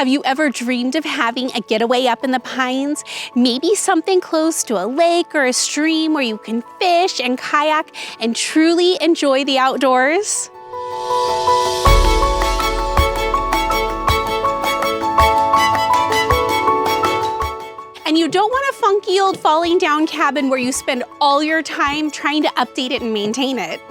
Have you ever dreamed of having a getaway up in the pines? Maybe something close to a lake or a stream where you can fish and kayak and truly enjoy the outdoors? And you don't want a funky old falling down cabin where you spend all your time trying to update it and maintain it.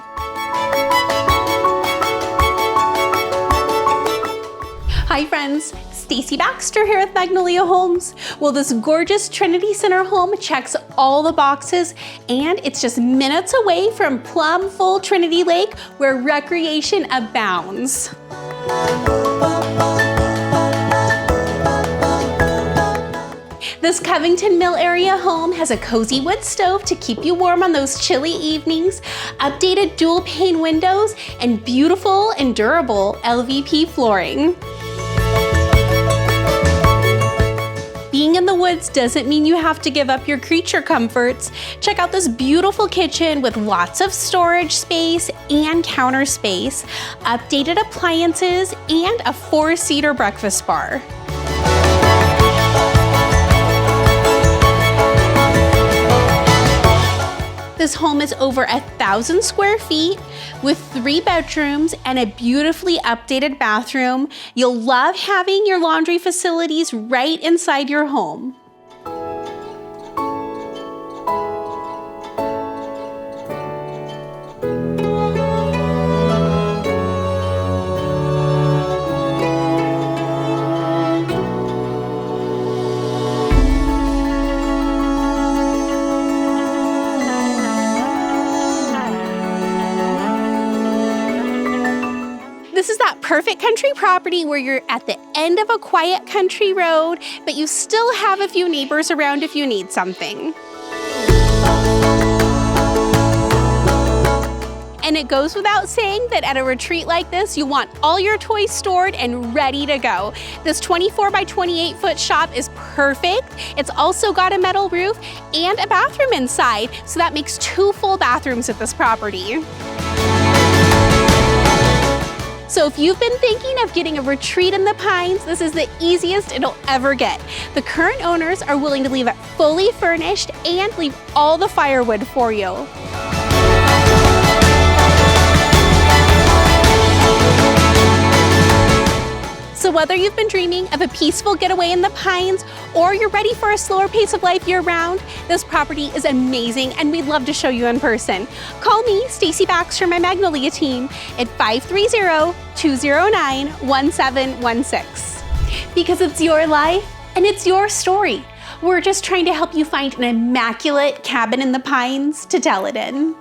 Hi friends, Stacy Baxter here with Magnolia Homes. Well, this gorgeous Trinity Center home checks all the boxes, and it's just minutes away from plumb full Trinity Lake where recreation abounds. This Covington Mill area home has a cozy wood stove to keep you warm on those chilly evenings, updated dual pane windows, and beautiful and durable LVP flooring. Being in the woods doesn't mean you have to give up your creature comforts. Check out this beautiful kitchen with lots of storage space and counter space, updated appliances, and a 4-seater breakfast bar. This home is over 1,000 square feet with 3 bedrooms and a beautifully updated bathroom. You'll love having your laundry facilities right inside your home. This is that perfect country property where you're at the end of a quiet country road, but you still have a few neighbors around if you need something. And it goes without saying that at a retreat like this, you want all your toys stored and ready to go. This 24 by 28 foot shop is perfect. It's also got a metal roof and a bathroom inside, so that makes 2 full bathrooms at this property. So if you've been thinking of getting a retreat in the pines, this is the easiest it'll ever get. The current owners are willing to leave it fully furnished and leave all the firewood for you. So whether you've been dreaming of a peaceful getaway in the pines or you're ready for a slower pace of life year-round, this property is amazing and we'd love to show you in person. Call me, Stacy Baxter, my Magnolia team, at 530-209-1716. Because it's your life and it's your story. We're just trying to help you find an immaculate cabin in the pines to tell it in.